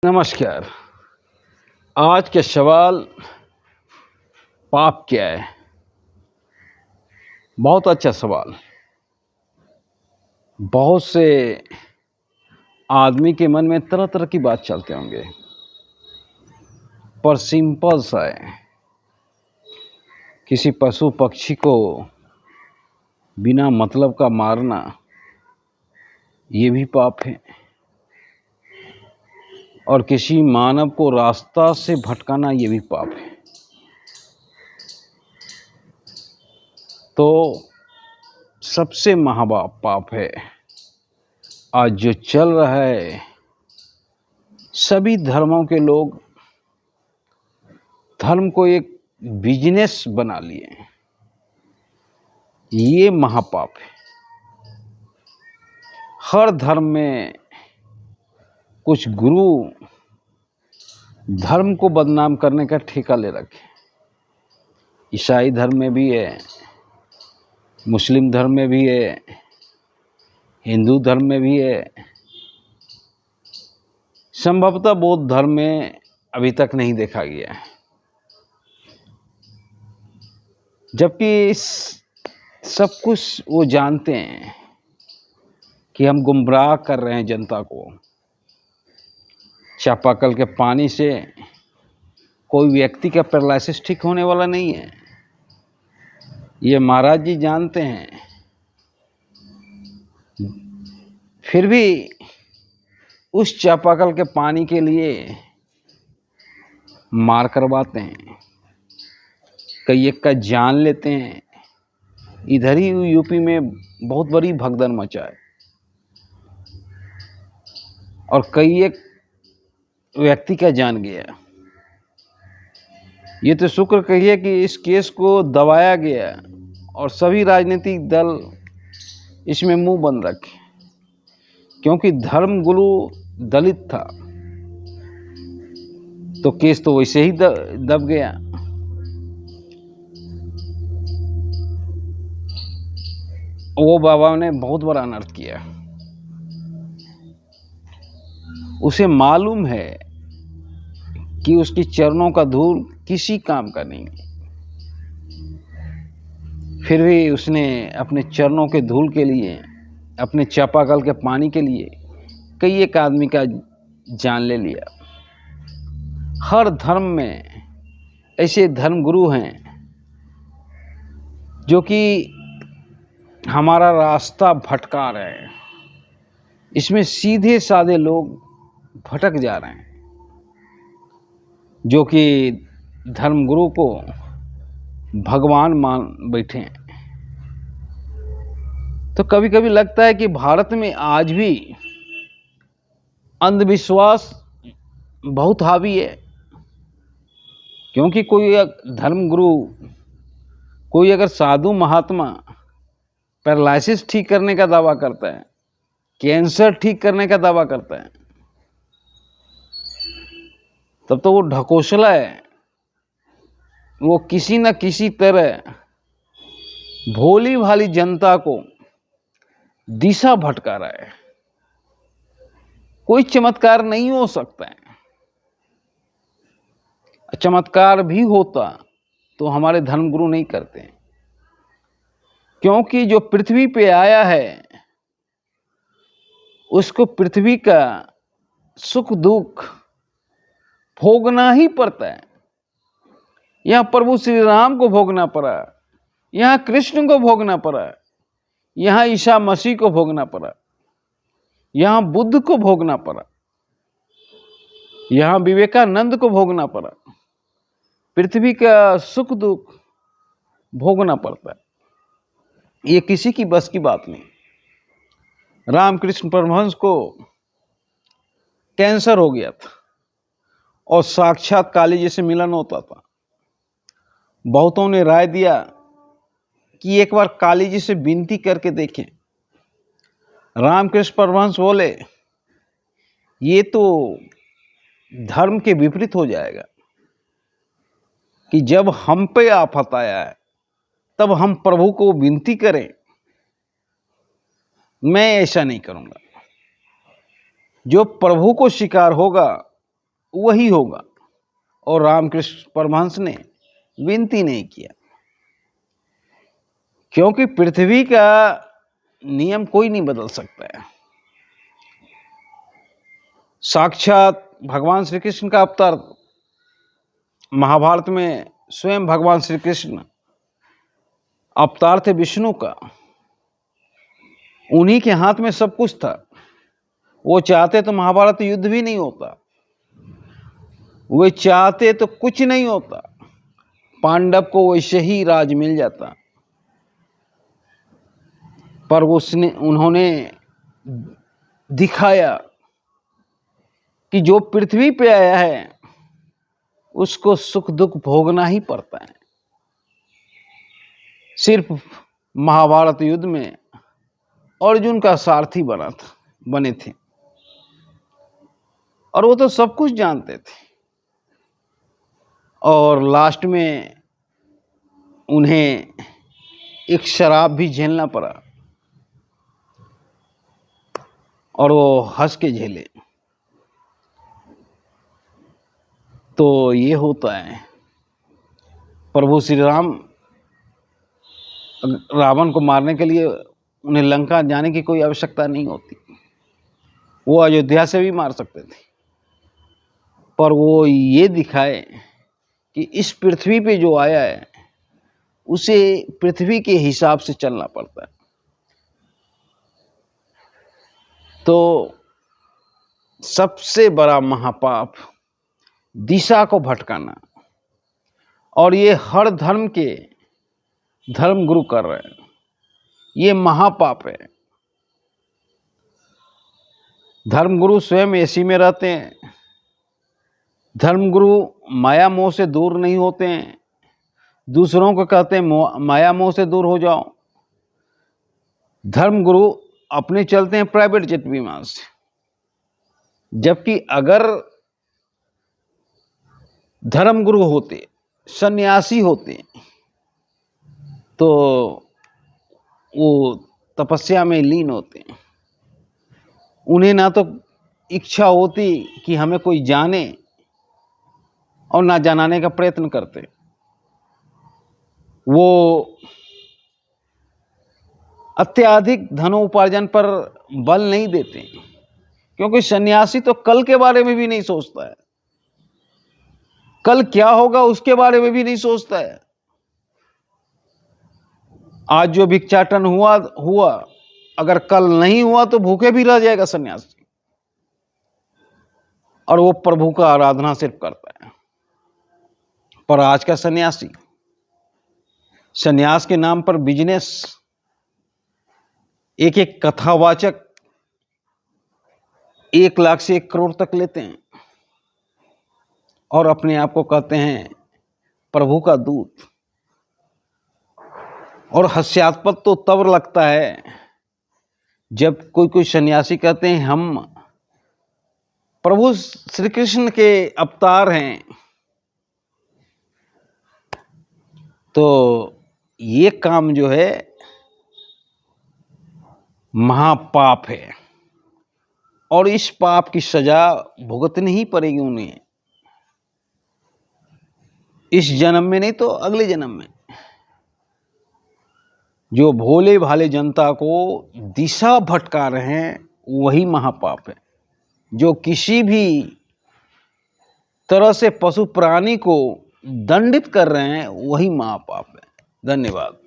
नमस्कार। आज का सवाल पाप क्या है? बहुत अच्छा सवाल। बहुत से आदमी के मन में तरह-तरह की बात चलते होंगे, पर सिंपल सा है। किसी पशु पक्षी को बिना मतलब का मारना, ये भी पाप है। और किसी मानव को रास्ता से भटकाना, ये भी पाप है। तो सबसे महापाप है आज जो चल रहा है, सभी धर्मों के लोग धर्म को एक बिजनेस बना लिए। ये महापाप है। हर धर्म में कुछ गुरु धर्म को बदनाम करने का ठेका ले रखे। ईसाई धर्म में भी है, मुस्लिम धर्म में भी है, हिंदू धर्म में भी है, संभवतः बौद्ध धर्म में अभी तक नहीं देखा गया है। जबकि सब कुछ वो जानते हैं कि हम गुमराह कर रहे हैं जनता को। चापाकल के पानी से कोई व्यक्ति का पैरालिसिस ठीक होने वाला नहीं है, ये महाराज जी जानते हैं। फिर भी उस चापाकल के पानी के लिए मार करवाते हैं, कई एक का जान लेते हैं। इधर ही यूपी में बहुत बड़ी भगदड़ मचा है और कई एक व्यक्ति का जान गया। ये तो शुक्र कहिए कि इस केस को दबाया गया और सभी राजनीतिक दल इसमें मुंह बंद रखे, क्योंकि धर्मगुरु दलित था तो केस तो वैसे ही दब गया। वो बाबा ने बहुत बड़ा अनर्थ किया। उसे मालूम है कि उसकी चरणों का धूल किसी काम का नहीं, फिर भी उसने अपने चरणों के धूल के लिए, अपने चापाकल के पानी के लिए कई एक आदमी का जान ले लिया। हर धर्म में ऐसे धर्मगुरु हैं जो कि हमारा रास्ता भटका रहे हैं। इसमें सीधे साधे लोग भटक जा रहे हैं, जो कि धर्मगुरु को भगवान मान बैठे हैं। तो कभी कभी लगता है कि भारत में आज भी अंधविश्वास बहुत हावी है, क्योंकि कोई धर्मगुरु, कोई अगर साधु महात्मा पैरालिसिस ठीक करने का दावा करता है, कैंसर ठीक करने का दावा करता है, तब तो वो ढकोसला है। वो किसी न किसी तरह भोली भाली जनता को दिशा भटका रहा है। कोई चमत्कार नहीं हो सकता है। चमत्कार भी होता तो हमारे धर्मगुरु नहीं करते, क्योंकि जो पृथ्वी पे आया है उसको पृथ्वी का सुख दुख भोगना ही पड़ता है। यहाँ प्रभु श्री राम को भोगना पड़ा, यहाँ कृष्ण को भोगना पड़ा, यहाँ ईसा मसीह को भोगना पड़ा, यहाँ बुद्ध को भोगना पड़ा, यहाँ विवेकानंद को भोगना पड़ा। पृथ्वी का सुख दुख भोगना पड़ता है, ये किसी की बस की बात नहीं। रामकृष्ण परमहंस को कैंसर हो गया था और साक्षात काली जी से मिलन होता था। बहुतों ने राय दिया कि एक बार काली जी से विनती करके देखें। रामकृष्ण परमहंस बोले, ये तो धर्म के विपरीत हो जाएगा कि जब हम पे आफत आया है तब हम प्रभु को विनती करें। मैं ऐसा नहीं करूंगा। जो प्रभु को शिकार होगा वही होगा। और रामकृष्ण परमहंस ने विनती नहीं किया, क्योंकि पृथ्वी का नियम कोई नहीं बदल सकता है। साक्षात भगवान श्री कृष्ण का अवतार, महाभारत में स्वयं भगवान श्री कृष्ण अवतार थे विष्णु का। उन्हीं के हाथ में सब कुछ था। वो चाहते तो महाभारत युद्ध भी नहीं होता, वे चाहते तो कुछ नहीं होता, पांडव को वैसे ही राज मिल जाता। पर उन्होंने दिखाया कि जो पृथ्वी पे आया है उसको सुख दुख भोगना ही पड़ता है। सिर्फ महाभारत युद्ध में अर्जुन का सारथी बने थे, और वो तो सब कुछ जानते थे। और लास्ट में उन्हें एक शराब भी झेलना पड़ा, और वो हंस के झेले। तो ये होता है। प्रभु श्री राम रावण को मारने के लिए उन्हें लंका जाने की कोई आवश्यकता नहीं होती, वो अयोध्या से भी मार सकते थे। पर वो ये दिखाए कि इस पृथ्वी पे जो आया है उसे पृथ्वी के हिसाब से चलना पड़ता है। तो सबसे बड़ा महापाप दिशा को भटकाना, और ये हर धर्म के धर्मगुरु कर रहे हैं, ये महापाप है। धर्मगुरु स्वयं एसी में रहते हैं। धर्मगुरु माया मोह से दूर नहीं होते हैं, दूसरों को कहते हैं माया मोह से दूर हो जाओ। धर्मगुरु अपने चलते हैं प्राइवेट जेट विमान से, जबकि अगर धर्मगुरु होते, सन्यासी होते, तो वो तपस्या में लीन होते। उन्हें ना तो इच्छा होती कि हमें कोई जाने, और ना जनाने का प्रयत्न करते। वो अत्याधिक धनोपार्जन पर बल नहीं देते, क्योंकि सन्यासी तो कल के बारे में भी नहीं सोचता है, कल क्या होगा उसके बारे में भी नहीं सोचता है। आज जो भिक्षाटन हुआ, अगर कल नहीं हुआ तो भूखे भी रह जाएगा सन्यासी, और वो प्रभु का आराधना सिर्फ करता है। पर आज का सन्यासी सन्यास के नाम पर बिजनेस, एक एक कथावाचक 1 लाख से 1 करोड़ तक लेते हैं, और अपने आप को कहते हैं प्रभु का दूत। और हास्यास्पद तो तब लगता है जब कोई सन्यासी कहते हैं हम प्रभु श्री कृष्ण के अवतार हैं। तो ये काम जो है महापाप है, और इस पाप की सजा भुगतनी ही पड़ेगी उन्हें, इस जन्म में नहीं तो अगले जन्म में। जो भोले भाले जनता को दिशा भटका रहे हैं वही महापाप है। जो किसी भी तरह से पशु प्राणी को दंडित कर रहे हैं वही महापाप है। धन्यवाद।